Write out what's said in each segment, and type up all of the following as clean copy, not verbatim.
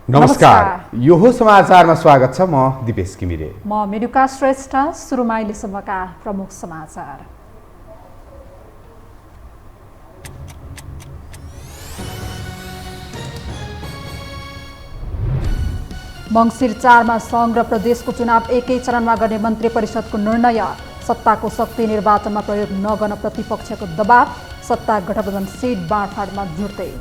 नमस्कार, यो हो समाचारमा स्वागत छ। म दिपेश घिमिरे। म मेनुका श्रेष्ठ। सुरुमा अहिलेसम्मका प्रमुख समाचार। मङ्सिर 4 मा सङ्घ र प्रदेशको चुनाव एकै चरणमा गर्ने मन्त्री परिषदको निर्णय। सत्ताको शक्ति निर्वाचनमा प्रयोग नगर्न प्रतिपक्षको दबाव। सत्ता गठबन्धन सिट बाँडफाँडमा जुट्दै।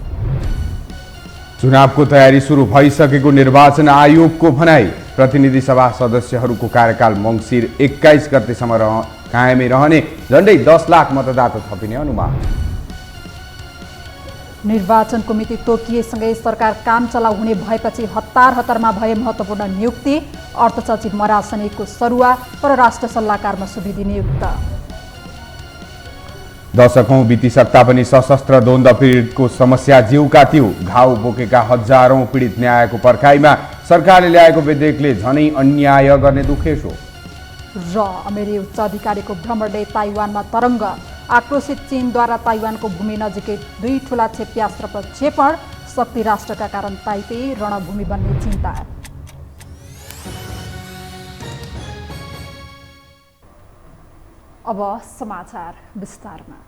चुनावको तयारी सुरु भइसकेको निर्वाचन आयोगको भनाई। प्रतिनिधि सभा सदस्यहरूको कार्यकाल मङ्सिर 21 गतेसम्म कायमै रहने। झन्डै 10 लाख मतदाता थपिने अनुमान। निर्वाचनको मिति तोकिएसँगै सरकार काम चलाउ हुने भएपछि हतारमा भए महत्त्वपूर्ण नियुक्ति। अर्थ सचिव मरासनीको सरुवा, परराष्ट्र सल्लाहकारमा सुवेदी नियुक्त। दशकौं बितिसक्दा पनि सशस्त्र द्वन्द्व पीडितको समस्या जिउका तिउ। घाउ बोकेका हजारौं पीडित न्यायको पर्खाइमा। सरकारले ल्याएको विधेयकले झनै अन्याय गर्ने दुखेसो। र अमेरिकी उच्च अधिकारीको भ्रमणले ताइवानमा तरङ्ग। आक्रोशित चीनद्वारा ताइवानको भूमि नजिकै 2 ठूला क्षेप्यास्त्र प्रक्षेपण। शक्ति राष्ट्रका कारण ताइपे रणभूमि बन्ने चिन्ता। अब समाचार विस्तारमा।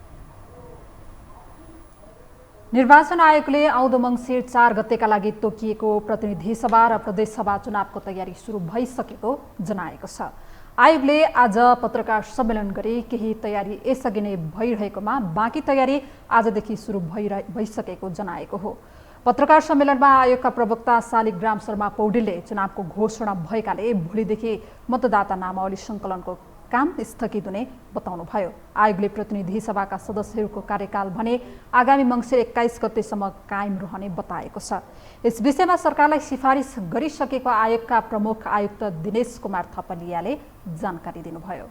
निर्वाचन आयोगले आउँदो मङ्सिर 4 गतेका लागि तोकिएको प्रतिनिधि सभा र प्रदेश सभा चुनावको तयारी सुरु भइसकेको जनाएको छ। आयोगले आज पत्रकार सम्मेलन गरी केही तयारी यसअघि नै भइरहेकोमा बाँकी तयारी आजदेखि सुरु भइसकेको जनाएको हो। पत्रकार सम्मेलनमा आयोगका प्रवक्ता शालिग्राम शर्मा पौडेलले चुनावको घोषणा भएकाले भोलिदेखि मतदाता नामावली सङ्कलनको काम स्थगित हुने बताउनुभयो। आयोगले प्रतिनिधि सभाका सदस्यहरूको कार्यकाल भने आगामी मङ्सिर 21 गतेसम्म कायम रहने बताएको छ। यस विषयमा सरकारलाई सिफारिस गरिसकेको आयोगका प्रमुख आयुक्त दिनेश कुमार थपलियाले जानकारी दिनुभयो।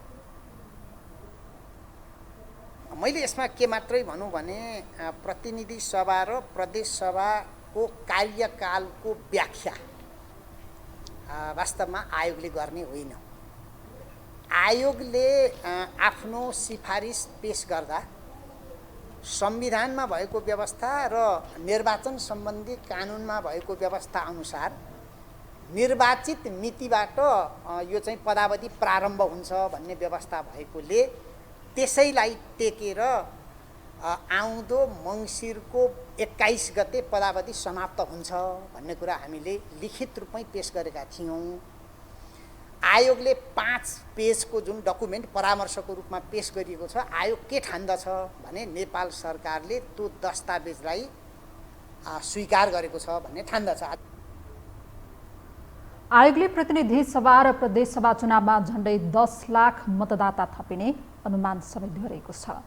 मैले यसमा के मात्रै भनौँ भने प्रतिनिधि सभा र प्रदेश सभाको कार्यकालको व्याख्या वास्तवमा आयोगले गर्ने होइन। आयोगले आफ्नो सिफारिस पेश गर्दा संविधानमा भएको व्यवस्था र निर्वाचन सम्बन्धी कानुनमा भएको व्यवस्था अनुसार निर्वाचित मितिबाट यो चाहिँ पदावधि प्रारम्भ हुन्छ भन्ने व्यवस्था भएकोले त्यसैलाई टेकेर आउँदो मङ्सिरको 21 गते पदावधि समाप्त हुन्छ भन्ने कुरा हामीले लिखित रूपमै पेश गरेका थियौँ। आयोगले 5 पेजको जुन डकुमेन्ट परामर्शको रूपमा पेश गरिएको छ, आयोग के ठान्दछ भने नेपाल सरकारले त्यो दस्तावेजलाई स्वीकार गरेको छ भन्ने ठान्दछ। आयोगले प्रतिनिधि सभा र प्रदेश सभा चुनावमा झन्डै 10 लाख मतदाता थपिने अनुमान समेत गरेको छ।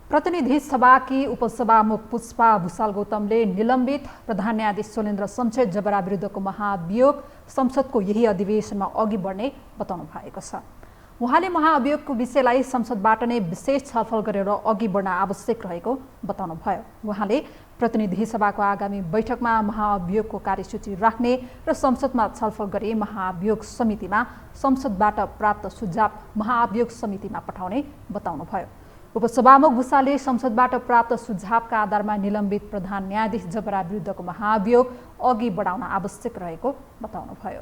प्रतिनिधि सभाकी उपसभामुख पुष्पा भूषाल गौतमले निलम्बित प्रधान न्यायाधीश सोलेन्द्र शमशेर जबरा विरुद्धको महाभियोग संसदको यही अधिवेशनमा अघि बढ्ने बताउनु भएको छ। उहाँले महाअभियोगको विषयलाई संसदबाट नै विशेष छलफल गरेर अघि बढ्न आवश्यक रहेको बताउनुभयो। उहाँले प्रतिनिधि सभाको आगामी बैठकमा महाअभियोगको कार्यसूची राख्ने र संसदमा छलफल गरी महाअभियोग समितिमा संसदबाट प्राप्त सुझाव महाअभियोग समितिमा पठाउने बताउनुभयो। उपसभामुख भूषालले संसदबाट प्राप्त सुझावका आधारमा निलम्बित प्रधान न्यायाधीश जबरा विरुद्धको महाअभियोग अघि बढाउन आवश्यक रहेको बताउनुभयो।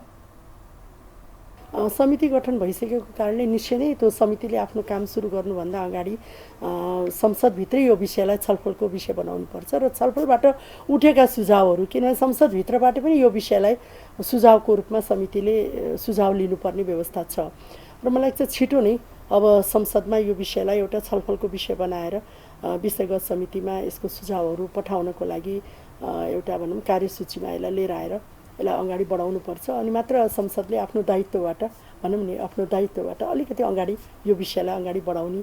समिति गठन भइसकेको कारणले निश्चय नै त्यो समितिले आफ्नो काम सुरु गर्नुभन्दा अगाडि संसदभित्रै यो विषयलाई छलफलको विषय बनाउनुपर्छ र छलफलबाट उठेका सुझावहरू, किनभने संसदभित्रबाट पनि यो विषयलाई सुझावको रूपमा समितिले सुझाव लिनुपर्ने व्यवस्था छ र मलाई चाहिँ छिटो नै अब संसदमा यो विषयलाई एउटा छलफलको विषय बनाएर विषयगत समितिमा यसको सुझावहरू पठाउनको लागि एउटा भनौँ कार्यसूचीमा यसलाई लिएर आएर यसलाई अगाडि बढाउनुपर्छ। अनि मात्र संसदले आफ्नो दायित्वबाट भनौँ नि आफ्नो दायित्वबाट अलिकति अगाडि यो विषयलाई अगाडि बढाउने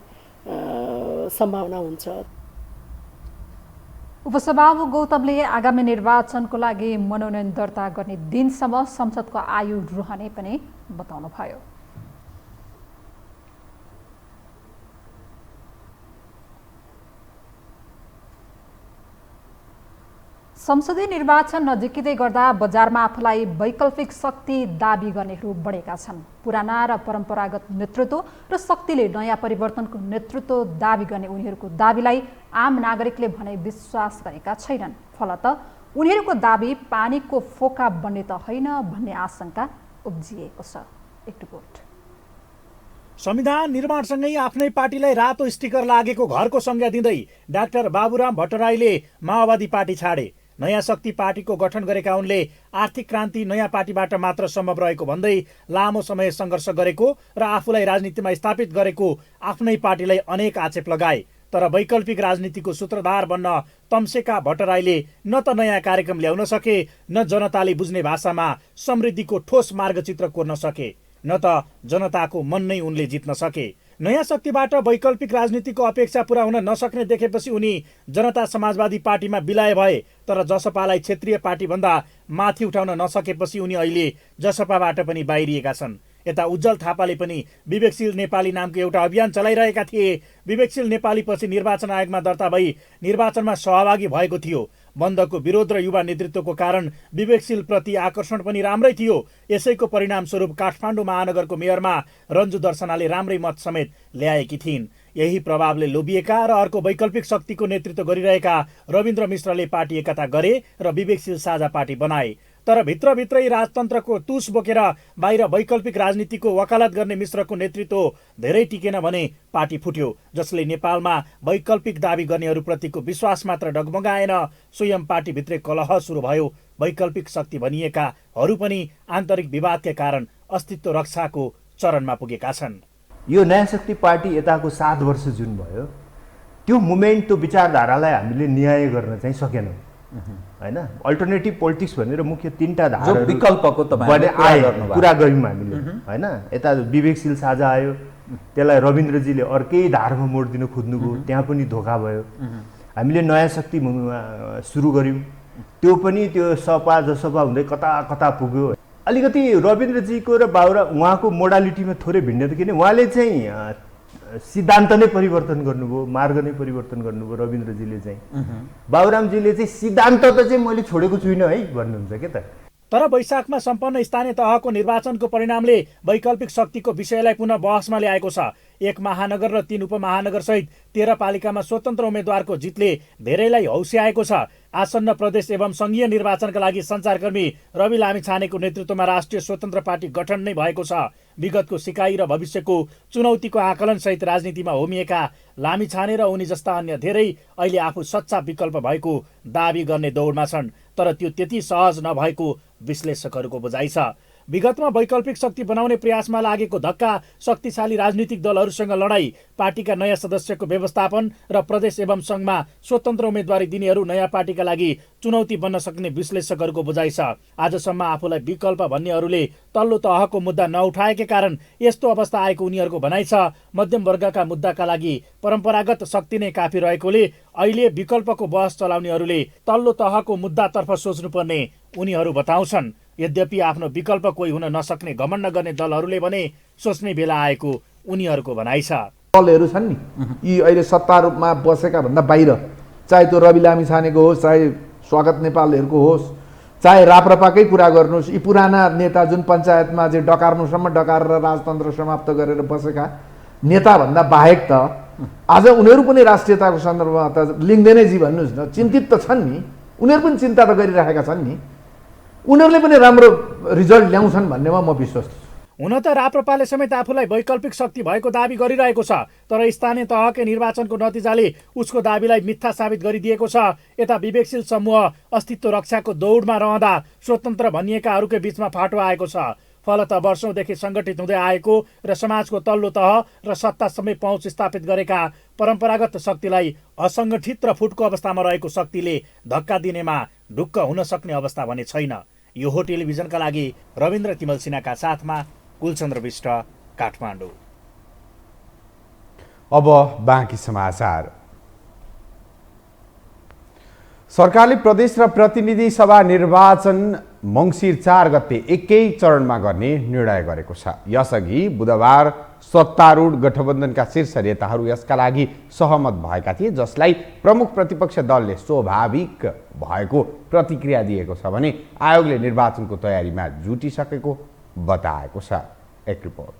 सम्भावना हुन्छ। उपसभामुख गौतमले आगामी निर्वाचनको लागि मनोनयन दर्ता गर्ने दिनसम्म संसदको आयु रहने पनि बताउनुभयो। संसदीय निर्वाचन नजिकै गर्दा बजारमा आफूलाई वैकल्पिक शक्ति दाबी गर्नेहरू बढेका छन्। पुराना र परम्परागत नेतृत्व र शक्तिले नयाँ परिवर्तनको नेतृत्व दाबी गर्ने उनीहरूको दाबीलाई आम नागरिकले भने विश्वास गरेका छैनन्। फलत उनीहरूको दाबी पानीको फोका बन्ने त होइन भन्ने आशंका उब्जिएको छ। एक रिपोर्ट। संविधान निर्माणसँगै आफ्नै पार्टीलाई रातो स्टिकर लागेको घरको संज्ञा दिँदै डाक्टर बाबुराम भट्टराईले माओवादी पार्टी छाडे। नयाँ शक्ति पार्टीको गठन गरेका उनले आर्थिक क्रान्ति नयाँ पार्टीबाट मात्र सम्भव रहेको भन्दै लामो समय सङ्घर्ष गरेको र आफूलाई राजनीतिमा स्थापित गरेको आफ्नै पार्टीलाई अनेक आक्षेप लगाए। तर वैकल्पिक राजनीतिको सूत्रधार बन्न तम्सेका भट्टराईले न त नयाँ कार्यक्रम ल्याउन सके, न जनताले बुझ्ने भाषामा समृद्धिको ठोस मार्गचित्र कोर्न सके, न त जनताको मन नै उनले जित्न सके। नयाँ शक्तिबाट वैकल्पिक राजनीतिको अपेक्षा पूरा हुन नसक्ने देखेपछि उनी जनता समाजवादी पार्टीमा विलय भए। तर जसपालाई क्षेत्रीय पार्टीभन्दा माथि उठाउन नसकेपछि उनी अहिले जसपाबाट पनि बाहिरिएका छन्। यता उज्जवल थापाले पनि विवेकशील नेपाली नामको एउटा अभियान चलाइरहेका थिए। विवेकशील नेपाली पछि निर्वाचन आयोगमा दर्ता भई निर्वाचनमा सहभागी भएको थियो। बन्दको विरोध र युवा नेतृत्वको कारण विवेकशील प्रति आकर्षण पनि राम्रै थियो। यसैको परिणामस्वरूप काठमाडौँ महानगरको मेयरमा रन्जु दर्शनाले राम्रै मत समेत ल्याएकी थिइन्। यही प्रभावले लोभिएका र अर्को वैकल्पिक शक्तिको नेतृत्व गरिरहेका रविन्द्र मिश्रले पार्टी एकता गरे र विवेकशील साझा पार्टी बनाए। तर भित्रभित्रै राजतन्त्रको तुस बोकेर बाहिर वैकल्पिक राजनीतिको वकालत गर्ने मिश्रको नेतृत्व धेरै टिकेन भने पार्टी फुट्यो, जसले नेपालमा वैकल्पिक दाबी गर्नेहरूप्रतिको विश्वास मात्र डगमगाएन, स्वयं पार्टीभित्रै कलह सुरु भयो। वैकल्पिक शक्ति भनिएकाहरू पनि आन्तरिक विवादका कारण अस्तित्व रक्षाको चरणमा पुगेका छन्। यो नयाँ शक्ति पार्टी यताको 7 वर्ष जुन भयो, त्यो मुभमेन्ट, त्यो विचारधारालाई हामीले न्याय गर्न चाहिँ सकेनौँ हैन। अल्टरनेटिभ पोलिटिक्स भनेर मुख्य 3टा धाराहरू विकल्पको कुरा गऱ्यौँ हामीले हैन। यता विवेकशील साझा आयो, त्यसलाई रविन्द्रजीले अर्कै धारमा मोड दिन खोज्नुभयो, त्यहाँ पनि धोका भयो। हामीले नयाँ शक्ति सुरु गऱ्यौँ, त्यो पनि त्यो सपा जसपा हुँदै कता कता पुग्यो। अलिकति रविन्द्रजीको र बाबुराम उहाँको मोडालिटीमा थोरै भिन्नता, किन उहाँले चाहिँ सिद्धान्त नै परिवर्तन गर्नुभयो, मार्ग नै परिवर्तन गर्नुभयो रविन्द्रजीले चाहिँ। बाबुरामजीले चाहिँ सिद्धान्त त चाहिँ मैले छोडेको छुइनँ है भन्नुहुन्छ के त। तर वैशाखमा सम्पन्न स्थानीय तहको निर्वाचनको परिणामले वैकल्पिक शक्तिको विषयलाई पुनः बहसमा ल्याएको छ। 1 महानगर र 3 उपमहानगर सहित 13 पालिकामा स्वतन्त्र उम्मेद्वारको जितले धेरैलाई हौस्याएको छ। आसन्न प्रदेश एवं संघीय निर्वाचनका लागि सञ्चारकर्मी रवि लामिछानेको नेतृत्वमा राष्ट्रिय स्वतन्त्र पार्टी गठन नै भएको छ। विगतको सिकाइ र भविष्यको चुनौतीको आकलन सहित राजनीतिमा होमिएका लामिछाने र उनी जस्ता अन्य धेरै अहिले आफू सच्चा विकल्प भएको दाबी गर्ने दौडमा छन्। तर त्यो त्यति सहज नभएको विश्लेषकहरूको बुझाइ छ। विगतमा वैकल्पिक शक्ति बनाउने प्रयासमा लागेको धक्का, शक्तिशाली राजनीतिक दलहरूसँग लडाई, पार्टीका नयाँ सदस्यको व्यवस्थापन र प्रदेश एवं सङ्घमा स्वतन्त्र उम्मेदवारी दिनेहरू नयाँ पार्टीका लागि चुनौती बन्न सक्ने विश्लेषकहरूको बुझाइ छ। आजसम्म आफूलाई विकल्प भन्नेहरूले तल्लो तहको मुद्दा नउठाएकै कारण यस्तो अवस्था आएको उनीहरूको भनाइ छ। मध्यम वर्गका मुद्दाका लागि परम्परागत शक्ति नै काफी रहेकोले अहिले विकल्पको बहस चलाउनेहरूले तल्लो तहको मुद्दातर्फ सोच्नुपर्ने उनीहरू बताउँछन्। यद्यपि आफ्नो विकल्प कोही हुन नसक्ने घमण्ड गर्ने दलहरूले भने सोच्ने बेला आएको उनीहरूको भनाइ छ। दलहरू छन् नि, यी अहिले सत्ता रूपमा बसेका भन्दा बाहिर, चाहे त्यो रवि लामिछानेको होस्, चाहे स्वागत नेपालहरूको होस्, चाहे राप्रपाकै कुरा गर्नुहोस्, यी पुराना नेता जुन पञ्चायतमा चाहिँ डकार्नुसम्म डकारेर राजतन्त्र समाप्त गरेर बसेका नेताभन्दा बाहेक त आज उनीहरू पनि राष्ट्रियताको सन्दर्भमा त लिङ्दैनै जी भन्नुहोस् न, चिन्तित त छन् नि, उनीहरू पनि चिन्ता त गरिरहेका छन् नि, उनीहरूले पनि राम्रो रिजल्ट ल्याउँछन् भन्नेमा म विश्वास छु। हुन त राप्रपाले समेत आफूलाई वैकल्पिक शक्ति भएको दाबी गरिरहेको छ, तर स्थानीय तहकै निर्वाचनको नतिजाले उसको दाबीलाई मिथ्या साबित गरिदिएको छ। यता विवेकशील समूह अस्तित्व रक्षाको दौडमा रहँदा स्वतन्त्र भनिएकाहरूकै बीचमा फाटो आएको छ। फलत वर्षौंदेखि सङ्गठित हुँदै आएको र समाजको तल्लो तह र सत्तासम्मै पहुँच स्थापित गरेका परम्परागत शक्तिलाई असङ्गठित र फुटको अवस्थामा रहेको शक्तिले धक्का दिनेमा ढुक्क हुन सक्ने अवस्था भने छैन। यो हो टेलिभिजनका लागि रविन्द्र तिमल सिन्हाका साथमा कुलचन्द्र विष्ट, काठमाडौँ। अब बाँकी समाचार। सरकारले प्रदेश र प्रतिनिधि सभा निर्वाचन मङ्सिर 4 गते एकै चरणमा गर्ने निर्णय गरेको छ। यसअघि बुधबार सत्तारूढ गठबन्धनका शीर्ष नेताहरू यसका लागि सहमत भएका थिए, जसलाई प्रमुख प्रतिपक्ष दलले स्वाभाविक भएको प्रतिक्रिया दिएको छ भने आयोगले निर्वाचनको तयारीमा जुटिसकेको बताएको छ। एक रिपोर्ट।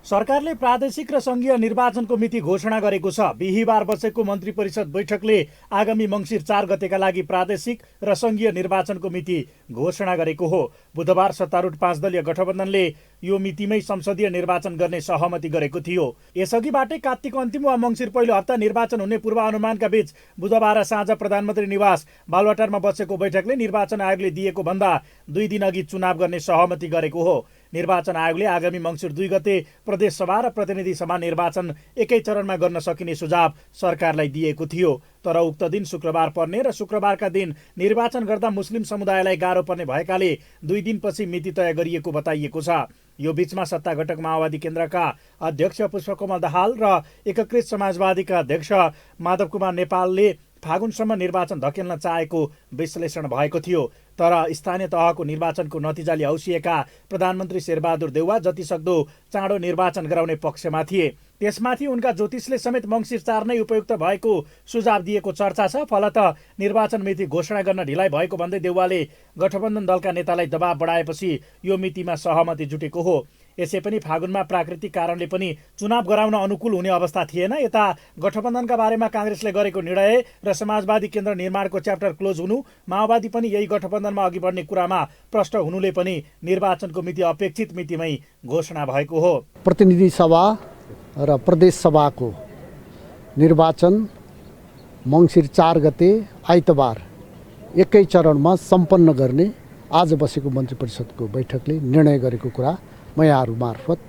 सरकारले प्रादेशिक र सङ्घीय निर्वाचनको मिति घोषणा गरेको छ। बिहिबार बसेको मन्त्री परिषद बैठकले आगामी मङ्सिर 4 गतेका लागि प्रादेशिक र सङ्घीय निर्वाचनको मिति घोषणा गरेको हो। बुधबार सत्तारूढ 5 दलीय गठबन्धनले यो मितिमै संसदीय निर्वाचन गर्ने सहमति गरेको थियो। यसअघिबाटै कार्तिक अन्तिम वा मङ्सिर पहिलो हप्ता निर्वाचन हुने पूर्वानुमानका बीच बुधबार साँझ प्रधानमन्त्री निवास बालुवाटारमा बसेको बैठकले निर्वाचन आयोगले दिएको भन्दा 2 दिन अघि चुनाव गर्ने सहमति गरेको हो। निर्वाचन आयोगले आगामी मङ्सिर 2 गते प्रदेश सभा र प्रतिनिधि सभा निर्वाचन एकै चरणमा गर्न सकिने सुझाव सरकारलाई दिएको थियो। तर उक्त दिन शुक्रबार पर्ने र शुक्रबारका दिन निर्वाचन गर्दा मुस्लिम समुदायलाई गाह्रो पर्ने भएकाले 2 दिनपछि मिति तय गरिएको बताइएको छ। यो बीचमा सत्ता घटक माओवादी केन्द्रका अध्यक्ष पुष्पकमल दाहाल र एकीकृत समाजवादीका अध्यक्ष माधव कुमार नेपालले फागुनसम्म निर्वाचन धकेल्न चाहेको विश्लेषण भएको थियो। तर स्थानीय तहको निर्वाचनको नतिजाले औसिएका प्रधानमन्त्री शेरबहादुर देउवा जतिसक्दो चाँडो निर्वाचन गराउने पक्षमा थिए। त्यसमाथि उनका ज्योतिषले समेत मङ्सिर 4 नै उपयुक्त भएको सुझाव दिएको चर्चा छ। फलत निर्वाचन मिति घोषणा गर्न ढिलाइ भएको भन्दै देउवाले गठबन्धन दलका नेतालाई दबाव बढाएपछि यो मितिमा सहमति जुटेको हो। यसै पनि फागुनमा प्राकृतिक कारणले पनि चुनाव गराउन अनुकूल हुने अवस्था थिएन। यता गठबन्धनका बारेमा काङ्ग्रेसले गरेको निर्णय र समाजवादी केन्द्र निर्माणको च्याप्टर क्लोज हुनु, माओवादी पनि यही गठबन्धनमा अघि बढ्ने कुरामा प्रष्ट हुनुले पनि निर्वाचनको मिति अपेक्षित मितिमै घोषणा भएको हो। प्रतिनिधि सभा र प्रदेश सभाको निर्वाचन मङ्सिर 4 गते आइतबार एकै चरणमा सम्पन्न गर्ने आज बसेको मन्त्री परिषदको बैठकले निर्णय गरेको कुरा म यहाँहरू मार्फत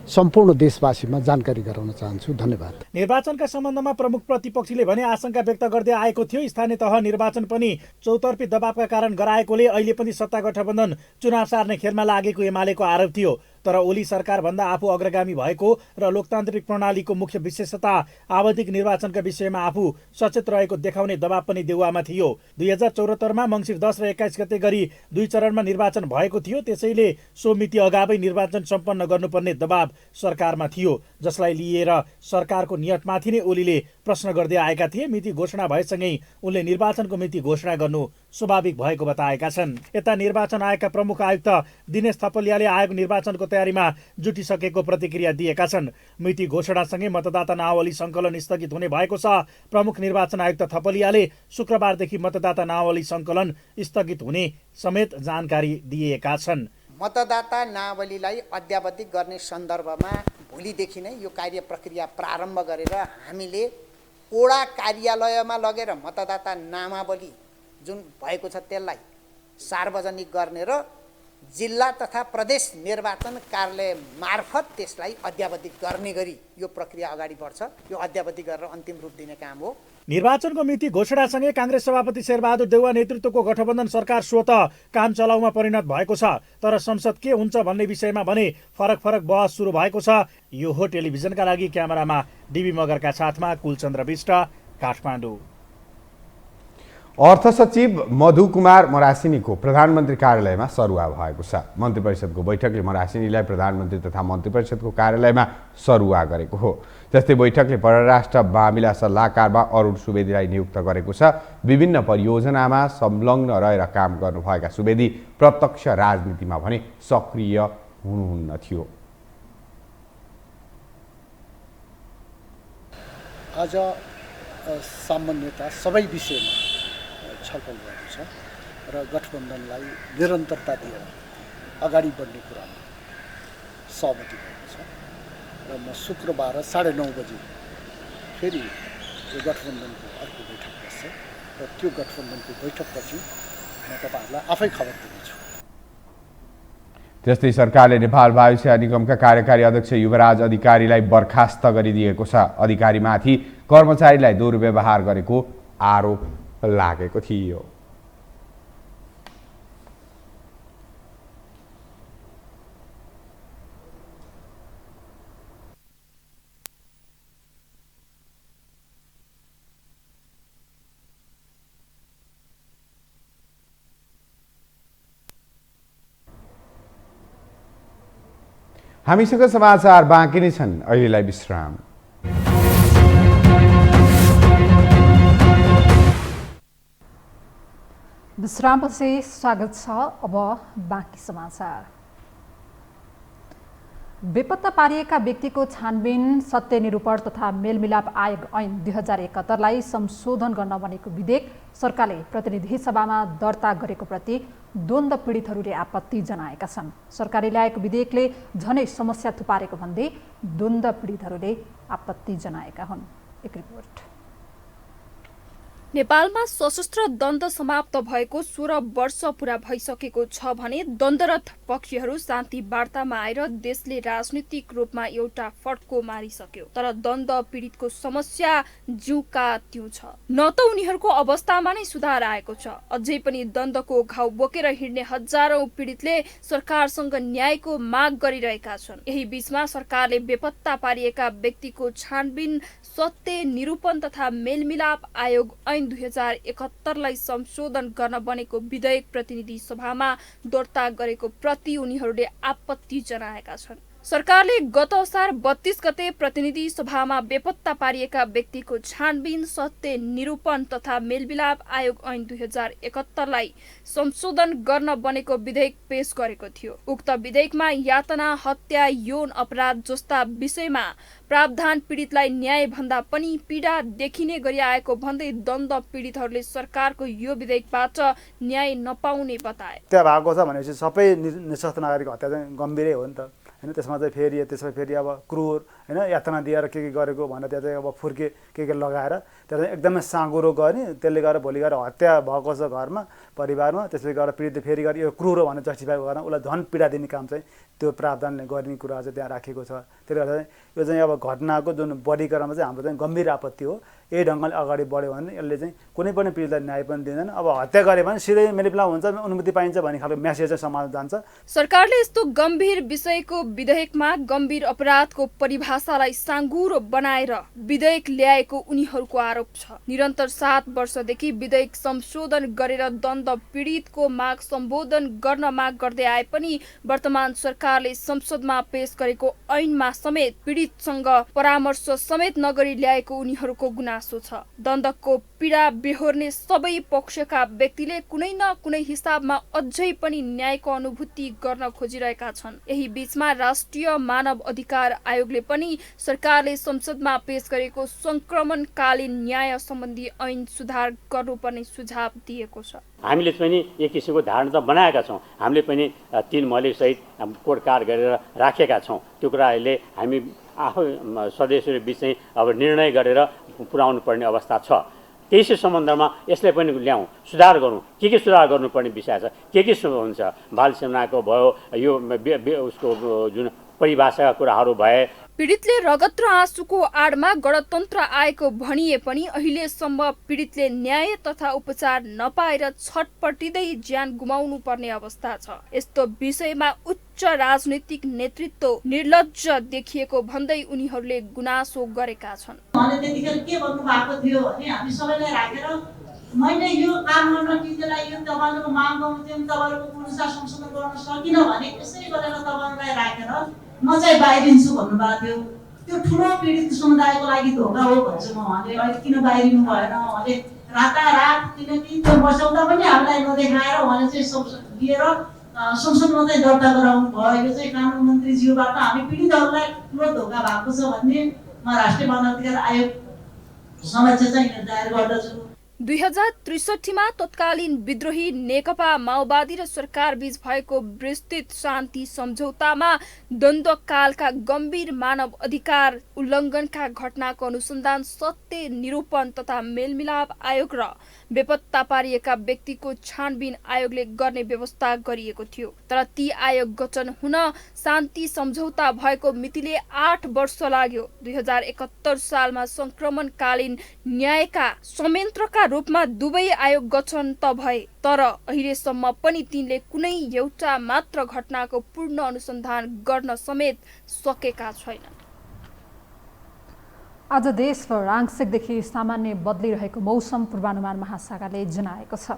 सम्पूर्ण देशवासीमा जानकारी गराउन चाहन्छु। धन्यवाद। निर्वाचनका सम्बन्धमा प्रमुख प्रतिपक्षीले भने आशंका व्यक्त गर्दै आएको थियो। स्थानीय तह निर्वाचन पनि चौतर्फी दबावका कारण गराएकोले अहिले पनि सत्ता गठबन्धन चुनाव सार्ने खेलमा लागेको एमालेको आरोप थियो। तर ओली सरकारभन्दा आफू अग्रगामी भएको र लोकतान्त्रिक प्रणालीको मुख्य विशेषता आवधिक निर्वाचनका विषयमा आफू सचेत रहेको देखाउने दबाव पनि देउवामा थियो। 2074मा मङ्सिर 10 र 21 गते गरी 2 चरणमा निर्वाचन भएको थियो। त्यसैले सो मिति अगावै निर्वाचन सम्पन्न गर्नुपर्ने दबाव सरकारमा थियो, जसलाई लिएर सरकारको नियतमाथि नै ओलीले प्रश्न गर्दै आएका थिए। मिति घोषणा भएसँगै उनले निर्वाचनको मिति घोषणा गर्नु स्वाभाविक भएको बताएका छन्। यता निर्वाचन आयोगका प्रमुख आयुक्त दिनेश थपलियाले आयोग निर्वाचनको तयारीमा जुटिसकेको प्रतिक्रिया दिएका छन्। मिति घोषणासँगै मतदाता नावली सङ्कलन स्थगित हुने भएको छ। प्रमुख निर्वाचन आयुक्त थपलियाले शुक्रबारदेखि मतदाता नावली सङ्कलन स्थगित हुने समेत जानकारी दिएका छन्। मतदाता नावलीलाई अद्यावधिक गर्ने सन्दर्भमा भोलिदेखि नै यो कार्य प्रक्रिया प्रारम्भ गरेर हामीले ओडा कार्यालयमा लगेर मतदाता नामावली जुन भएको छ त्यसलाई सार्वजनिक गर्ने र जिल्ला तथा प्रदेश निर्वाचन कार्यालय मार्फत त्यसलाई अद्यावधिक गर्ने गरी यो प्रक्रिया अगाडि बढ्छ। यो अद्यावधिक गरेर अन्तिम रूप दिने काम हो। निर्वाचनको मिति घोषणासँगै काङ्ग्रेस सभापति शेरबहादुर देउवा नेतृत्वको गठबन्धन सरकार स्वत काम चलाउमा परिणत भएको छ। तर संसद के हुन्छ भन्ने विषयमा भने फरक बहस सुरु भएको छ। यो हो टेलिभिजनका लागि क्यामेरामा डिबी मगरका साथमा कुलचन्द्र विष्ट, काठमाडौँ। अर्थ सचिव मधु कुमार मरासिनीको प्रधानमन्त्री कार्यालयमा सरुवा भएको छ। मन्त्री परिषदको बैठकले मरासिनीलाई प्रधानमन्त्री तथा मन्त्री परिषदको कार्यालयमा सरुवा गरेको हो। त्यस्तै बैठकले परराष्ट्र मामिला सल्लाहकारमा अरुण सुवेदीलाई नियुक्त गरेको छ। विभिन्न परियोजनामा संलग्न रहेर काम गर्नुभएका सुवेदी प्रत्यक्ष राजनीतिमा भने सक्रिय हुनुहुन्न थियो। आज सामान्यतः सबै विषयमा छलफल भएको छ र गठबन्धनलाई निरन्तरता दिएर अगाडि बढ्ने कुरामा सहमति भएको छ र म शुक्रबार 9:30 बजे फेरि यो गठबन्धनको अर्को बैठक बस्छ र त्यो गठबन्धनको बैठकपछि म तपाईँहरूलाई आफै खबर दिनेछु। त्यस्तै सरकारले नेपाल वायुसेना निगमका कार्यकारी अध्यक्ष युवराज अधिकारीलाई बर्खास्त गरिदिएको छ। अधिकारीमाथि कर्मचारीलाई दुर्व्यवहार गरेको आरोप लागेको थियो। हामीसँग समाचार बाँकी नै छन्, अहिलेलाई विश्राम। विश्रामपछि स्वागत छ। अब बाँकी समाचार। बेपत्ता पारिएका व्यक्तिको छानबिन, सत्य निरूपण तथा मेलमिलाप आयोग ऐन 2071लाई संशोधन गर्न बनेको विधेयक सरकारले प्रतिनिधि सभामा दर्ता गरेको प्रति द्वन्द्व पीडितहरूले आपत्ति जनाएका छन्। सरकारले ल्याएको विधेयकले झनै समस्या थुपारेको भन्दै द्वन्द्व पीडितहरूले आपत्ति जनाएका हुन्। एक रिपोर्ट। नेपालमा सशस्त्र द्वन्द्व समाप्त भएको 16 वर्ष पूरा भइसकेको छ भने द्वन्द्वरत पक्षहरू शान्ति वार्तामा आएर देशले राजनीतिक रूपमा एउटा फड्को मारिसक्यो। तर द्वन्द्व पीडितको समस्या ज्यूका त्यो छ। न त उनीहरूको अवस्थामा नै सुधार आएको छ, अझै पनि द्वन्द्वको घाउ बोकेर हिँड्ने हजारौं पीडितले सरकारसँग न्यायको माग गरिरहेका छन्। यही बीचमा सरकारले बेपत्ता पारिएका व्यक्तिको छानबिन, सत्य निरूपण तथा मेलमिलाप आयोग ऐन 2071लाई संशोधन गर्न बनेको विधेयक प्रतिनिधि सभामा दर्ता गरेको प्रति उनीहरूले आपत्ति जनाएका छन्। सरकारले गत असार 32 गते प्रतिनिधि सभामा बेपत्ता पारिएका व्यक्तिको छानबिन, सत्य निरूपण तथा मेलमिलाप आयोग ऐन 2071लाई संशोधन गर्न बनेको विधेयक पेश गरेको थियो। उक्त विधेयकमा यातना, हत्या, यौन अपराध जस्ता विषयमा प्रावधान पीडितलाई न्याय भन्दा पनि पीडा देखिने गरी आएको भन्दै द्वन्द्व पीडितहरूले सरकारको यो विधेयकबाट न्याय नपाउने बताए। हत्या भएको छ भनेपछि सबै निशस्त्र नागरिक हत्या चाहिँ गम्भीरै हो नि त हैन। त्यसमा चाहिँ त्यसमा फेरि अब क्रूर हैन, यातना दिएर के गरेको भनेर त्यहाँ चाहिँ अब फुर्के के लगाएर त्यहाँ चाहिँ एकदमै साँगुरो गर्ने, त्यसले गर्दा भोलि गएर हत्या भएको छ घरमा परिवारमा, त्यसले गर्दा पीडित फेरि गएर यो क्रूर हो भनेर जस्टिफाई गर्न उसलाई झन् पीडा दिने काम चाहिँ त्यो प्रावधानले गर्ने कुरा चाहिँ त्यहाँ राखेको छ। त्यसले गर्दा चाहिँ यो चाहिँ अब घटनाको जुन बढीकरणमा चाहिँ हाम्रो चाहिँ गम्भीर आपत्ति हो। यही ढङ्गले अगाडि बढ्यो भने यसले चाहिँ कुनै पनि पीडितलाई न्याय पनि दिँदैन। अब हत्या गरे भने सिधै मेलमिलाप हुन्छ, अनुमति पाइन्छ भन्ने खालको मेसेज चाहिँ समाज जान्छ। सरकारले यस्तो गम्भीर विषयको विधेयकमा गम्भीर अपराधको परिभाषालाई साँगुरो बनाएर विधेयक ल्याएको उनीहरूको आरोप छ। निरन्तर 7 वर्षदेखि विधेयक संशोधन गरेर द्वन्द्व पीडितको माग सम्बोधन गर्न माग गर्दै आए पनि वर्तमान सरकारले संसदमा पेश गरेको ऐनमा समेत पीडितसँग परामर्श समेत नगरी ल्याएको उनीहरूको गुनासो छ। द्वन्द्वको पीडा बेहोर्ने सबै पक्षका व्यक्तिले कुनै न कुनै हिसाबमा अझै पनि न्यायको अनुभूति गर्न खोजिरहेका छन्। यही बीचमा राष्ट्रिय मानव अधिकार आयोगले पनि सरकारले संसदमा पेश गरेको संक्रमणकालीन न्याय सम्बन्धी ऐन सुधार गर्नुपर्ने सुझाव दिएको छ। हामीले पनि एक किसिमको धारणा त बनाएका छौँ। हामीले पनि 3 मौलिक सहित कोडकार गरेर राखेका छौँ। त्यो कुराहरूले हामी आफै सदस्यहरू बिच चाहिँ अब निर्णय गरेर पुर्याउनु पर्ने अवस्था छ। त्यसै सम्बन्धमा यसलाई पनि ल्याउँ, सुधार गरौँ। के सुधार गर्नुपर्ने विषय छ, के हुन्छ, बाल सेनाको भयो, यो उसको जुन परिभाषाका कुराहरू भए। पीडितले रगत र आँसुको आडमा गणतन्त्र आएको भनिए पनि अहिलेसम्म पीडितले न्याय तथा उपचार नपाएर छटपटिँदै ज्यान गुमाउनु पर्ने अवस्था छ। यस्तो विषयमा उच्च राजनीतिक नेतृत्व निर्लज्ज देखिएको भन्दै उनीहरूले गुनासो गरेका छन्। त्यतिखेर के भन्नु भएको थियो भने हामी सबैलाई राखेर मैले यो काम गर्न टिकेलाई यो तपाईँहरूको माग गर्नु तपाईँहरूको पुरुषा संशोधन गर्न सकिनँ भने यसै गरेर तपाईँहरूलाई राखेर म चाहिँ बाहिरिन्छु भन्नुभएको थियो। त्यो ठुलो पीडित समुदायको लागि धोका हो भन्छ म। उहाँले अहिले किन बाहिरिनु भएन, उहाँले रातारात किनकि त्यो बचाउँदा पनि हामीलाई नदेखाएर उहाँले चाहिँ लिएर संसदमा चाहिँ दर्ता गराउनु भयो। यो चाहिँ कानुन मन्त्रीज्यूबाट हामी पीडितहरूलाई ठुलो धोका भएको छ भन्ने म राष्ट्रिय मानव अधिकार आयोग समक्ष चाहिँ दायर गर्दछु। 2063मा तत्कालीन विद्रोही नेकपा माओवादी र सरकार बीच भएको विस्तृत शान्ति सम्झौतामा द्वन्द्वकालका गम्भीर मानव अधिकार उल्लङ्घनका घटनाको अनुसन्धान सत्य निरूपण तथा मेलमिलाप आयोग र बेपत्ता पारिएका व्यक्तिको छानबिन आयोगले गर्ने व्यवस्था गरिएको थियो। तर ती आयोग गठन हुन शान्ति सम्झौता भएको मितिले 8 वर्ष लाग्यो। 2071 सालमा संक्रमणकालीन न्यायका संयन्त्रका रूपमा दुवै आयोग गठन त भए, तर अहिलेसम्म पनि तिनले कुनै एउटा मात्र घटनाको पूर्ण अनुसन्धान गर्न समेत सकेका छैनन्। आज देशभर आंशिकदेखि सामान्य बदलिरहेको मौसम पूर्वानुमान महाशाखाले जनाएको छ।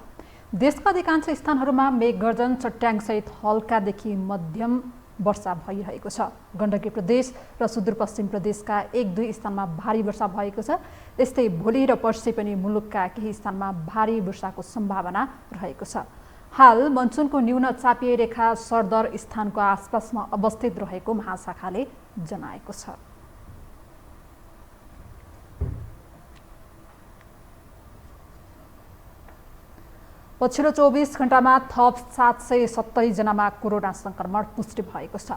देशका अधिकांश स्थानहरूमा मेघगर्जन, चट्याङसहित हल्कादेखि मध्यम वर्षा भइरहेको छ। गण्डकी प्रदेश र सुदूरपश्चिम प्रदेशका 1-2 स्थानमा भारी वर्षा भएको छ। त्यस्तै भोलि र पर्सि पनि मुलुकका केही स्थानमा भारी वर्षाको सम्भावना रहेको छ। हाल मनसुनको न्यून चापिए रेखा सरदर स्थानको आसपासमा अवस्थित रहेको महाशाखाले जनाएको छ। पछिल्लो 24 घण्टामा थप 770 जनामा कोरोना संक्रमण पुष्टि भएको छ।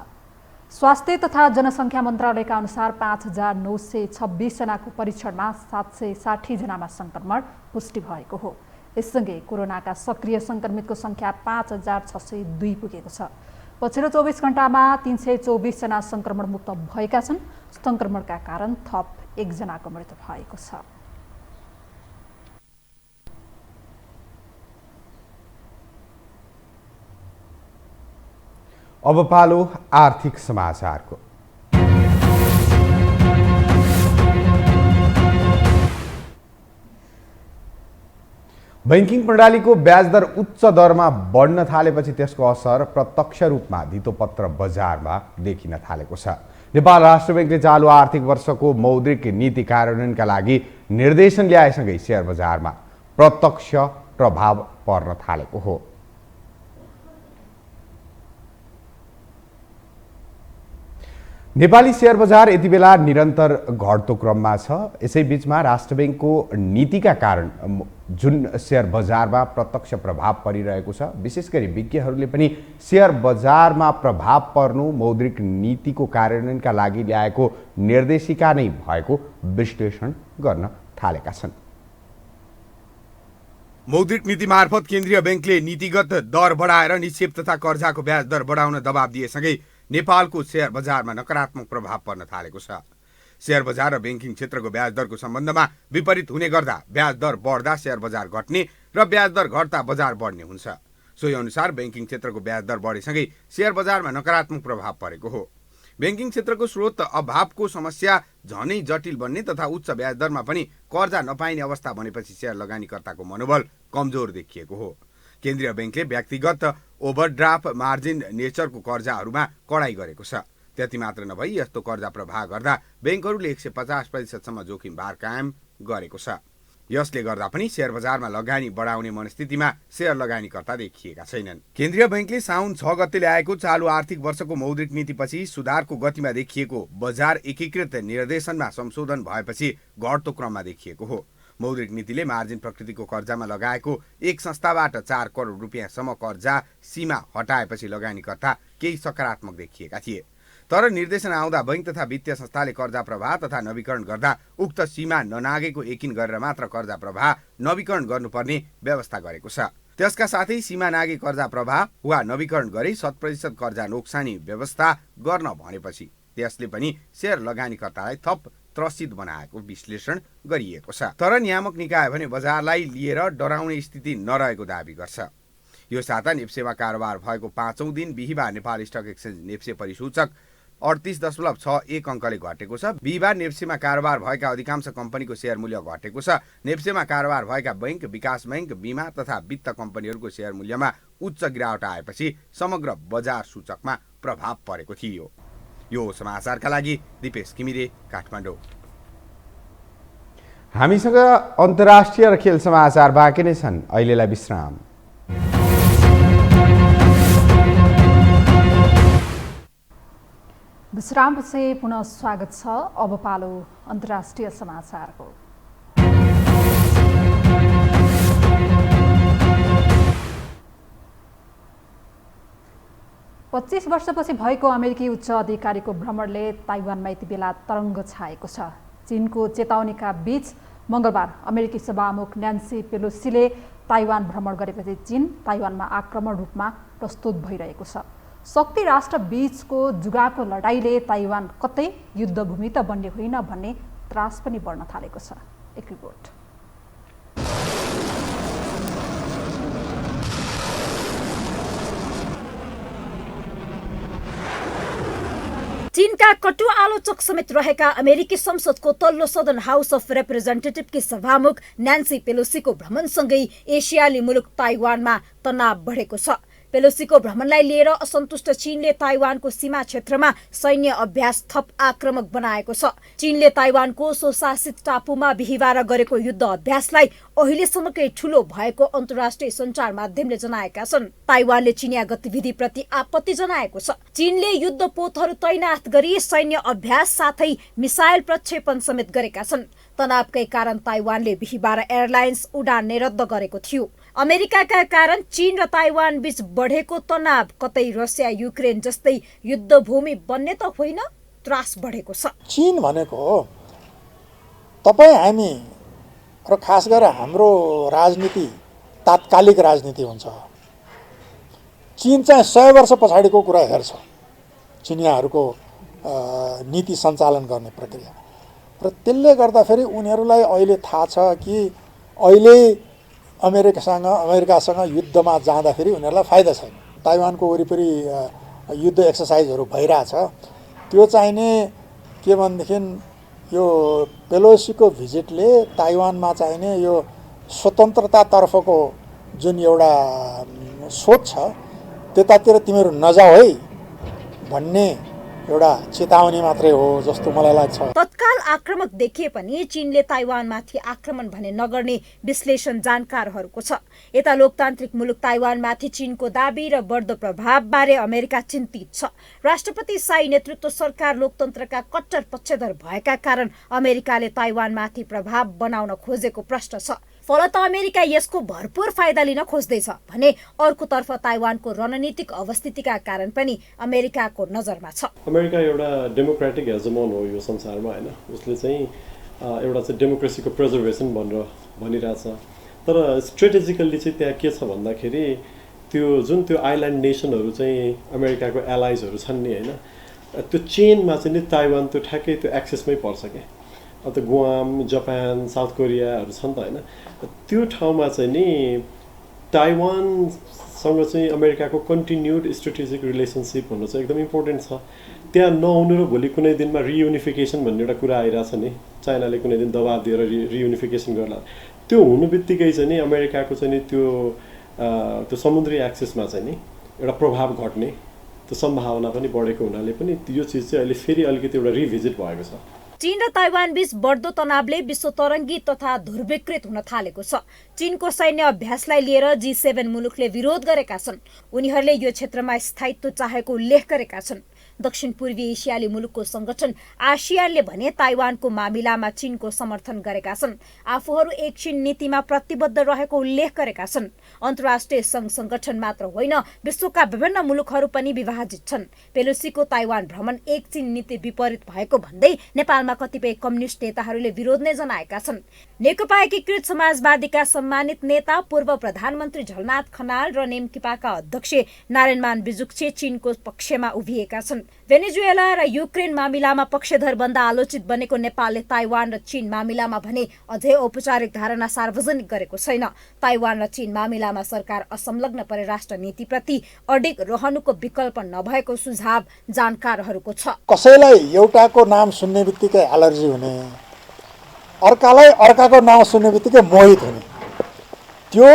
स्वास्थ्य तथा जनसङ्ख्या मन्त्रालयका अनुसार 5926 जनाको परीक्षणमा 760 जनामा संक्रमण पुष्टि भएको हो। यससँगै कोरोनाका सक्रिय संक्रमितको संख्या 5602 पुगेको छ। पछिल्लो 24 घण्टामा 324 जना संक्रमणमुक्त भएका छन्। संक्रमणका कारण थप 1 जनाको मृत्यु भएको छ। अब पालो आर्थिक समाचारको। बैंकिङ प्रणालीको ब्याज दर उच्च दरमा बढ्न थालेपछि त्यसको असर प्रत्यक्ष रूपमा धितोपत्र बजारमा देखिन थालेको छ। नेपाल राष्ट्र बैंकले चालु आर्थिक वर्षको मौद्रिक नीति कार्यान्वयनका लागि निर्देशन ल्याएसँगै शेयर बजारमा प्रत्यक्ष प्रभाव पर्न थालेको हो। नेपाली शेयर बजार यति बेला निरन्तर घट्दो क्रममा छ। यसै बीचमा राष्ट्र बैंकको नीतिका कारण जुन शेयर बजारमा प्रत्यक्ष प्रभाव परिरहेको छ, विशेष गरी विज्ञहरूले पनि शेयर बजारमा प्रभाव पर्नु मौद्रिक नीतिको कार्यान्वयनका लागि ल्याएको निर्देशिका नै भएको विश्लेषण गर्न थालेका छन्। मौद्रिक नीति मार्फत केन्द्रीय बैंकले नीतिगत दर बढाएर निक्षेप तथा कर्जाको ब्याज दर बढाउन दबाब दिएसँगै नेपालको शेयर बजारमा नकारात्मक प्रभाव पर्न थालेको छ। शेयर बजार र बैंकिङ क्षेत्रको ब्याज दरको सम्बन्धमा विपरीत हुने गर्दा ब्याज दर बढ्दा शेयर बजार घट्ने र ब्याज दर घट्दा बजार बढ्ने हुन्छ। सोही अनुसार बैंकिङ क्षेत्रको ब्याज दर बढेसँगै शेयर बजारमा नकारात्मक प्रभाव परेको हो। बैंकिङ क्षेत्रको स्रोत अभावको समस्या झनै जटिल बन्ने तथा उच्च ब्याज दरमा पनि कर्जा नपाइने अवस्था बनेपछि शेयर लगानीकर्ताको मनोबल कमजोर देखिएको हो। केन्द्रीय बैंकले व्यक्तिगत ओभरड्राफ्ट मार्जिन नेचरको कर्जाहरूमा कडाई गरेको छ। त्यति मात्र नभई यस्तो कर्जा प्रवाह गर्दा बैंकहरूले 150% जोखिम भार कायम गरेको छ। यसले गर्दा पनि शेयर बजारमा लगानी बढाउने मनस्थितिमा शेयर लगानीकर्ता देखिएका छैनन्। केन्द्रीय बैंकले साउन 6 गते ल्याएको चालु आर्थिक वर्षको मौद्रिक नीतिपछि सुधारको गतिमा देखिएको बजार एकीकृत निर्देशनमा संशोधन भएपछि घट्दो क्रममा देखिएको हो। मौद्रिक नीतिले मार्जिन प्रकृतिको कर्जामा लगाएको एक संस्थाबाट 4 करोड रुपियाँसम्म कर्जा सीमा हटाएपछि लगानीकर्ता केही सकारात्मक देखिएका थिए। तर निर्देशन आउँदा बैंक तथा वित्तीय संस्थाले कर्जा प्रवाह तथा नवीकरण गर्दा उक्त सीमा ननागेको यकिन गरेर मात्र कर्जा प्रवाह नवीकरण गर्नुपर्ने व्यवस्था गरेको छ। त्यसका साथै सीमा नागे कर्जा प्रवाह वा नवीकरण गरी 100% कर्जा नोक्सानी व्यवस्था गर्न भनेपछि त्यसले पनि शेयर लगानीकर्तालाई थप त्रसित बनाएको विश्लेषण गरिएको छ। तर नियामक निकाय भने बजारलाई लिएर डराउने स्थिति नरहेको दाबी गर्छ। यो साता नेप्सेमा कारोबार भएको 5औं दिन बिहीबार नेपाल स्टक एक्सचेन्ज नेप्से परिसूचक 38.61 अङ्कले घटेको छ। बिहीबार नेप्सेमा कारोबार भएका अधिकांश कम्पनीको शेयर मूल्य घटेको छ। नेप्सेमा कारोबार भएका बैंक, विकास बैंक, बीमा तथा वित्त कम्पनीहरूको शेयर मूल्यमा उच्च गिरावट आएपछि समग्र बजार सूचकमा प्रभाव परेको थियो। यो समाचारका लागि दिपेश घिमिरे, काठमाडौँ। हामीसँग अन्तर्राष्ट्रिय र खेल समाचार बाँकी नै छन्। अहिलेलाई विश्राम। विश्रामपछि पुनः स्वागत छ। अब पालो अन्तर्राष्ट्रिय समाचारको। पच्चीस वर्षपछि भएको अमेरिकी उच्च अधिकारीको भ्रमणले ताइवानमा यति बेला तरङ्ग छाएको छ। चीनको चेतावनीका बीच मंगलबार अमेरिकी सभामुख न्यान्सी पेलोसीले ताइवान भ्रमण गरेपछि चीन ताइवानमा आक्रमण रूपमा प्रस्तुत भइरहेको छ। शक्ति राष्ट्र बीचको जुगाको लडाईले ताइवान कतै युद्धभूमि त बन्ने होइन भन्ने त्रास पनि बढ्न थालेको छ। एक रिपोर्ट। चीनका कटु आलोचक समेत रहेका अमेरिकी संसदको तल्लो सदन हाउस अफ रिप्रेजेन्टेटिभकी सभामुख न्यान्सी पेलोसीको भ्रमणसँगै एसियाली मुलुक ताइवानमा तनाव बढेको छ। पेलोसीको भ्रमणलाई लिएर असन्तुष्ट चीनले ताइवानको सीमा क्षेत्रमा सैन्य अभ्यास थप आक्रामक बनाएको छ। चीनले ताइवानको स्वशासित टापुमा बिहिबार गरेको युद्ध अभ्यासलाई अहिलेसम्मकै ठूलो भएको अन्तर्राष्ट्रिय सञ्चार माध्यमले जनाएका छन्। ताइवानले चीनिया गतिविधिप्रति आपत्ति जनाएको छ। चीनले युद्ध पोतहरू तैनात गरी सैन्य अभ्यास साथै मिसाइल प्रक्षेपण समेत गरेका छन्। तनावकै कारण ताइवानले बिहिबार एयरलाइन्स उडान रद्द गरेको थियो। अमेरिकाका कारण चीन र ताइवान बीच बढेको तनाव कतै रसिया युक्रेन जस्तै युद्धभूमि बन्ने त होइन, त्रास बढेको छ। चीन भनेको तपाईँ हामी र खास गरेर हाम्रो राजनीति तात्कालिक राजनीति हुन्छ। चीन चाहिँ 100 वर्ष पछाडिको कुरा हेर्छ चिनियाहरूको नीति सञ्चालन गर्ने प्रक्रिया, र त्यसले गर्दाखेरि उनीहरूलाई अहिले थाहा छ कि अहिले अमेरिकासँग युद्धमा जाँदाखेरि उनीहरूलाई फाइदा छैन। ताइवानको वरिपरि युद्ध एक्सर्साइजहरू भइरहेछ। त्यो चाहिने के भनेदेखि यो पेलोसीको भिजिटले ताइवानमा चाहिने यो स्वतन्त्रतातर्फको जुन एउटा सोच छ त्यतातिर तिमीहरू नजाऊ है भन्ने एउटा चेतावनी मात्रै हो जस्तो मलाई लाग्छ। तत्काल आक्रमक देखिए पनि चीनले ताइवानमाथि आक्रमण भने नगर्ने विश्लेषण जानकारहरूको छ। यता लोकतान्त्रिक मुलुक ताइवानमाथि चीनको दाबी र बढ्दो प्रभावबारे अमेरिका चिन्तित छ। राष्ट्रपति साई नेतृत्व सरकार लोकतन्त्रका कट्टर पक्षधर भएका कारण अमेरिकाले ताइवानमाथि प्रभाव बनाउन खोजेको प्रश्न छ। फलत अमेरिका यसको भरपूर फाइदा लिन खोज्दैछ भने अर्कोतर्फ ताइवानको रणनीतिक अवस्थितिका कारण पनि अमेरिकाको नजरमा छ। अमेरिका एउटा डेमोक्रेटिक हेजमोन हो यो संसारमा हैन, उसले चाहिँ एउटा चाहिँ डेमोक्रेसीको प्रिजर्भेसन भनेर भनिरहेछ। तर स्ट्रेटेजिकल्ली चाहिँ त्यहाँ के छ भन्दाखेरि त्यो आइल्यान्ड नेसनहरू चाहिँ अमेरिकाको एलाइजहरू छन् नि हैन, त्यो चेनमा चाहिँ नि ताइवान त्यो ठ्याक्कै त्यो एक्सेसमै पर्छ क्या। अब त गुआम, जापान, साउथ कोरियाहरू छन् त हैन, त्यो ठाउँमा चाहिँ नि ताइवानसँग चाहिँ अमेरिकाको कन्टिन्युड स्ट्रेटेजिक रिलेसनसिप हुनु चाहिँ एकदम इम्पोर्टेन्ट छ। त्यहाँ नहुनु र भोलि कुनै दिनमा रियुनिफिकेसन भन्ने एउटा कुरा आइरहेछ नि, चाइनाले कुनै दिन दबाब दिएर रियुनिफिकेसन गर्ला, त्यो हुनु बित्तिकै चाहिँ नि अमेरिकाको चाहिँ नि त्यो समुद्री एक्सेसमा चाहिँ नि एउटा प्रभाव घट्ने त्यो सम्भावना पनि बढेको हुनाले पनि यो चिज चाहिँ अहिले फेरि अलिकति एउटा रिभिजिट भएको छ। चीन र ताइवान बीच बढ्दो तनावले विश्व तरङ्गी तथा ध्रुवीकृत हुन थालेको छ। चीनको सैन्य अभ्यासलाई लिएर G7 मुलुकले विरोध गरेका छन्। उनीहरूले यो क्षेत्रमा स्थायित्व चाहेको उल्लेख गरेका छन्। दक्षिण पूर्वी एसियाली मुलुकको संगठन आसियानले भने ताइवानको मामिलामा चीनको समर्थन गरेका छन्। आफूहरू एक चीन नीतिमा प्रतिबद्ध रहेको उल्लेख गरेका छन्। अन्तर्राष्ट्रिय संघ संगठन मात्र होइन, विश्वका विभिन्न मुलुकहरू पनि विभाजित छन्। पेलोसीको ताइवान भ्रमण एक चीन नीति विपरीत भएको भन्दै नेपालमा कतिपय कम्युनिस्ट नेताहरूले विरोध नै जनाएका छन्। नेकपा एकीकृत समाजवादीका सम्मानित नेता पूर्व प्रधानमन्त्री झलनाथ खनाल र नेमकिपाका अध्यक्ष नारायणमान बिजुक्छे चीनको पक्षमा उभिएका छन्। भेनेजुएला र युक्रेन मामिलामा पक्षधर भन्दा आलोचित बनेको नेपालले ताइवान र चीन मामिलामा भने अझै औपचारिक धारणा सार्वजनिक गरेको छैन। ताइवान र चीन मामिलामा सरकार असंलग्न परराष्ट्र नीतिप्रति अडिग रहनुको विकल्प नभएको सुझाव जानकारहरूको छ। कसैलाई एउटाको नाम सुन्ने बित्तिकै एलर्जी हुने, अर्कालाई अर्काको नाम सुन्ने बित्तिकै मोहित हुने, त्यो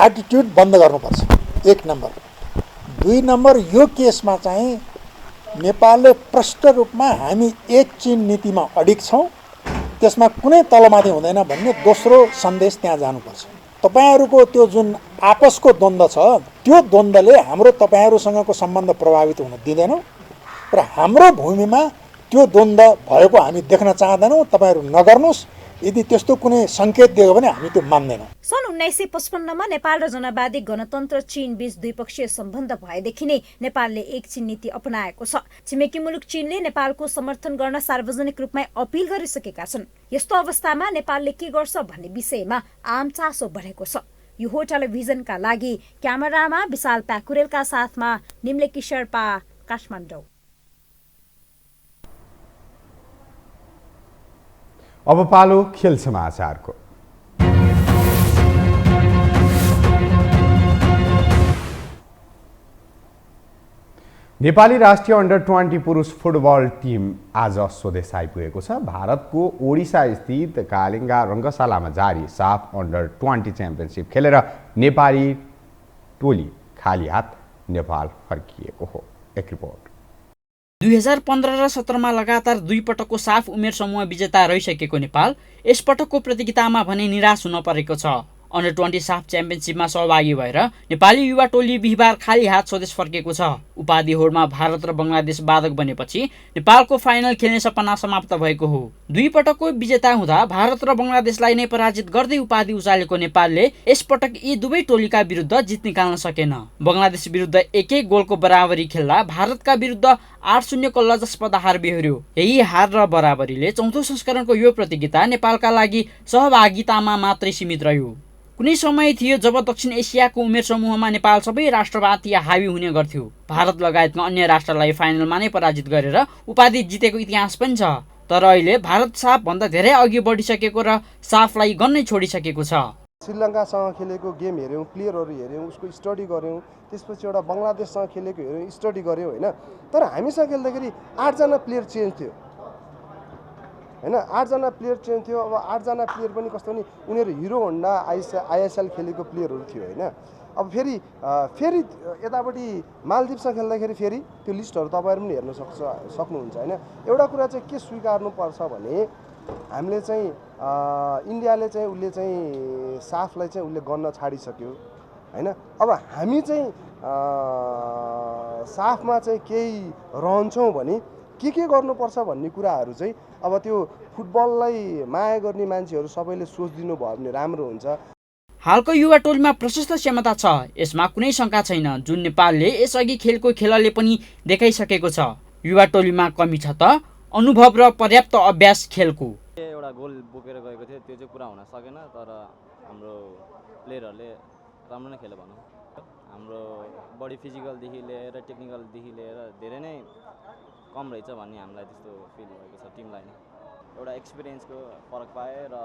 एटिट्युड बन्द गर्नुपर्छ, एक नम्बर। दुई नम्बर, यो केसमा चाहिँ नेपालले प्रष्ट रूपमा हामी एक चीन नीतिमा अडिग छौँ, त्यसमा कुनै तलमाथि हुँदैन भन्ने दोस्रो सन्देश त्यहाँ जानुपर्छ। तपाईँहरूको त्यो जुन आपसको द्वन्द्व छ त्यो द्वन्द्वले हाम्रो तपाईँहरूसँगको सम्बन्ध प्रभावित हुन दिँदैनौँ र हाम्रो भूमिमा त्यो द्वन्द्व भएको हामी देख्न चाहँदैनौँ। तपाईँहरू नगर्नुहोस्, यदि त्यस्तो कुनै सङ्केत दियो भने हामी त्यो मान्दैनौँ। सन् 1955मा नेपाल र जनवादी गणतन्त्र चीन बीच द्विपक्षीय सम्बन्ध भएदेखि नै नेपालले एक चीन नीति अपनाएको छ। छिमेकी मुलुक चीनले नेपालको समर्थन गर्न सार्वजनिक रूपमा अपिल गरिसकेका छन्। यस्तो अवस्थामा नेपालले के गर्छ भन्ने विषयमा आम चासो बढेको छ। यो हो टेलिभिजनका लागि क्यामेरामा विशाल प्याकुरेलका साथमा निम्लेकी शेर्पा, काठमाडौँ। अब पालो खेल समाचारको। नेपाली राष्ट्रिय अन्डर 20 पुरुष फुटबल टिम आज स्वदेश आइपुगेको छ। भारतको ओडिसा स्थित कालिङ्गा रङ्गशालामा जारी साफ अन्डर 20 च्याम्पियनसिप खेलेर नेपाली टोली खाली हात नेपाल फर्किएको हो। एक रिपोर्ट। 2015 र 17 लगातार 2 पटकको साफ उमेर समूह विजेता रहिसकेको नेपाल यसपटकको प्रतियोगितामा भने निराश हुन परेको छ। अन्डर 20 साफ च्याम्पियनसिपमा सहभागी भएर नेपाली युवा टोली बिहिबार खाली हात स्वदेश फर्केको छ। उपाधि होडमा भारत र बङ्गलादेश बाधक बनेपछि नेपालको फाइनल खेल्ने सपना समाप्त भएको हो। 2 पटकको विजेता हुँदा भारत र बङ्गलादेशलाई नै पराजित गर्दै उपाधि उचालेको नेपालले यसपटक यी दुवै टोलीका विरुद्ध जित निकाल्न सकेन। बङ्गलादेश विरुद्ध 1-1 गोलको बराबरी खेल्दा भारतका विरुद्ध 8-0 को लज्जास्पद हार बेहोर्यो। यही हार र बराबरीले चौथो संस्करणको यो प्रतियोगिता नेपालका लागि सहभागितामा मात्रै सीमित रह्यो। कुनै समय थियो जब दक्षिण एसियाको उमेर समूहमा नेपाल सबै राष्ट्रवादी हावी हुने गर्थ्यो। भारत लगायतका अन्य राष्ट्रलाई फाइनलमा नै पराजित गरेर उपाधि जितेको इतिहास पनि छ। तर अहिले भारत साफ भन्दा धेरै अघि बढिसकेको र साफलाई गन्नै छोडिसकेको छ। श्रीलङ्कासँग खेलेको गेम हेऱ्यौँ, प्लेयरहरू हेऱ्यौँ, उसको स्टडी गऱ्यौँ, त्यसपछि एउटा बङ्गलादेशसँग खेलेको हेऱ्यौँ, स्टडी गऱ्यौँ होइन। तर हामीसँग खेल्दाखेरि 8 जना प्लेयर चेन्ज थियो होइन, 8 जना प्लेयर चेन्ज थियो। अब 8 जना प्लेयर पनि कस्तो नि उनीहरू हिरो होन्डा आइएसएल खेलेको प्लेयरहरू थियो होइन। अब फेरि यतापट्टि मालदिप्ससँग खेल्दाखेरि फेरि त्यो लिस्टहरू तपाईँहरू पनि हेर्न सक्नुहुन्छ होइन। एउटा कुरा चाहिँ के स्वीकार्नुपर्छ भने हामीले चाहिँ इन्डियाले चाहिँ उसले चाहिँ साफलाई चाहिँ उसले गन्न छाडिसक्यो होइन। अब हामी चाहिँ साफमा चाहिँ केही रहन्छौँ भने के गर्नुपर्छ भन्ने कुराहरू चाहिँ अब त्यो फुटबललाई माया गर्ने मान्छेहरू सबैले सोचिदिनु भयो भने राम्रो हुन्छ। हालको युवा टोलीमा प्रशस्त क्षमता छ, यसमा कुनै शङ्का छैन, जुन नेपालले यसअघि खेलको खेलले पनि देखाइसकेको छ। युवा टोलीमा कमी छ त अनुभव र पर्याप्त अभ्यास खेलको। एउटा गोल बोकेर गएको थियो, त्यो चाहिँ पुरा हुन सकेन। तर हाम्रो प्लेयरहरूले राम्रो नै खेल्यो भनौँ। हाम्रो बडी फिजिकलदेखि लिएर टेक्निकलदेखि लिएर धेरै नै कम रहेछ भन्ने हामीलाई त्यस्तो फिल भएको छ। टिमलाई नै एउटा एक्सपिरियन्सको फरक पाएँ र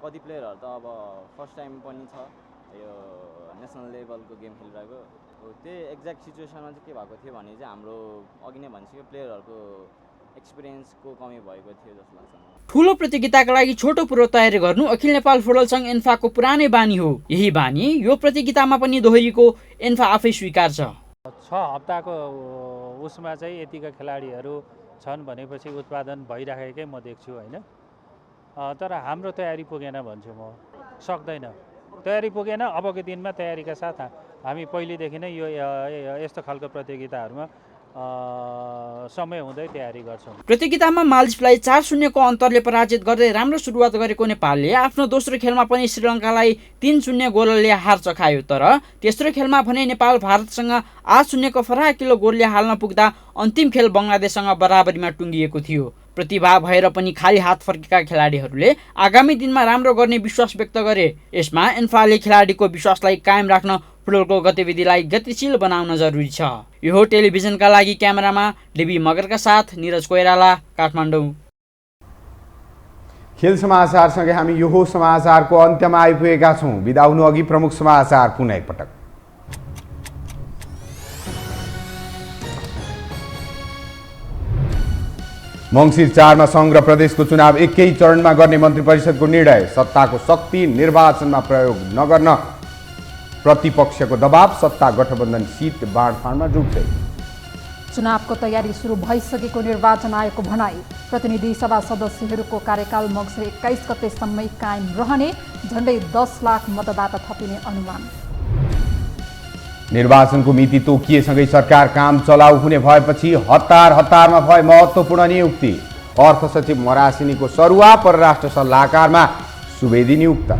कति प्लेयरहरू त अब फर्स्ट टाइम पनि छ यो नेसनल लेभलको गेम खेलिरहेको। त्यही एक्ज्याक्ट सिचुएसनमा चाहिँ के भएको थियो भने चाहिँ हाम्रो अघि नै भनिसक्यो प्लेयरहरूको एक्सपिरियन्सको कमी भएको थियो जस्तो लाग्छ। ठुलो प्रतियोगिताका लागि छोटो पूर्व तयारी गर्नु अखिल नेपाल फुटबल सङ्घ एन्फाको पुरानै बानी हो। यही बानी यो प्रतियोगितामा पनि दोहोरीको एन्फा आफै स्वीकार्छ। 6 हप्ताको उसमा चाहिँ यतिका खेलाडीहरू छन् भनेपछि उत्पादन भइराखेकै म देख्छु होइन। तर हाम्रो तयारी पुगेन भन्छु म, सक्दैन। तयारी पुगेन। अबको दिनमा तयारीका साथ हामी पहिलेदेखि नै यो यस्तो खालको प्रतियोगिताहरूमा समय हुँदै तयारी गर्छौँ। प्रतियोगितामा मालदिप्सलाई 4-0 को अन्तरले पराजित गर्दै राम्रो सुरुवात गरेको नेपालले आफ्नो दोस्रो खेलमा पनि श्रीलङ्कालाई 3-0 गोलले हार चखायो। तर तेस्रो खेलमा भने नेपाल भारतसँग 8-0 को फराकिलो गोलले हाल्न पुग्दा अन्तिम खेल बङ्गलादेशसँग बराबरीमा टुङ्गिएको थियो। प्रतिभा भएर पनि खाली हात फर्केका खेलाडीहरूले आगामी दिनमा राम्रो गर्ने विश्वास व्यक्त गरे। यसमा एन्फाले खेलाडीको विश्वासलाई कायम राख्न फुटबलको गतिविधिलाई गतिशील बनाउन जरुरी छ। यो हो टेलिभिजनका लागि क्यामेरामा डेबी मगरका साथ निरज कोइराला, काठमाडौँ। खेल समाचारसँगै हामी यो हो समाचारको अन्त्यमा आइपुगेका छौँ। बिदा हुनु अघि प्रमुख समाचार पुनः एकपटक। मङ्सिर 4 मा सङ्घ र प्रदेशको चुनाव एकै चरणमा गर्ने मन्त्री परिषदको निर्णय। सत्ताको शक्ति निर्वाचनमा प्रयोग नगर्न प्रतिपक्षको दबाव। सत्ता गठबन्धन सिट बाँडफाँडमा जुट्दै। चुनावको तयारी सुरु भइसकेको निर्वाचन आयोगको भनाई। प्रतिनिधि सभा सदस्यहरूको कार्यकाल मङ्सिर 21 गतेसम्मै कायम रहने। झन्डै 10 लाख मतदाता थपिने अनुमान। निर्वाचनको मिति तोकिएसँगै सरकार काम चलाउ हुने भएपछि हतारमा भए महत्त्वपूर्ण नियुक्ति। अर्थ सचिव मरासिनीको सरुवा, परराष्ट्र सल्लाहकारमा सुवेदी नियुक्त।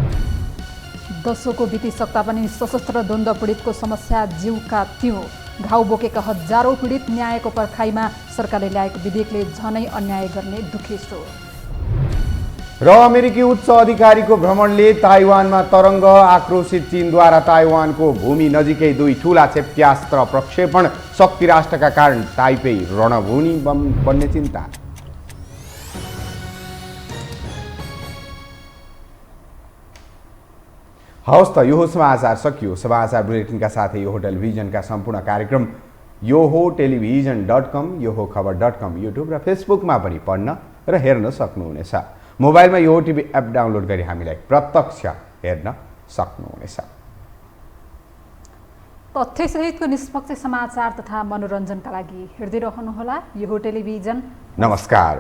दशौंको बितिसक्दा पनि सशस्त्र द्वन्द्व पीडितको समस्या जीवका त्यो। घाउ बोकेका हजारौं पीडित न्यायको पर्खाइमा। सरकारले ल्याएको विधेयकले झनै अन्याय गर्ने दुखेसो। र अमेरिकी उच्च अधिकारीको भ्रमणले ताइवानमा तरङ्ग। आक्रोशित चीनद्वारा ताइवानको भूमि नजिकै 2 ठूला क्षेप्यास्त्र प्रक्षेपण। शक्ति राष्ट्रका कारण ताइपे रणभूमि बन्ने चिन्ता। हवस् त यो हो समाचार सकियो। समाचार बुलेटिनका साथै यो हो टेलिभिजनका सम्पूर्ण कार्यक्रम यो हो टेलिभिजन.com, यो हो खबर.com युट्युब र फेसबुकमा पनि पढ्न र हेर्न सक्नुहुनेछ। मोबाइलमा यो टिभी एप डाउनलोड गरी हामीलाई प्रत्यक्ष हेर्न सक्नुहुनेछ। तथ्यसहितको निष्पक्ष समाचार तथा मनोरञ्जनका लागि हेर्दै रहनुहोला यो हो टेलिभिजन। नमस्कार।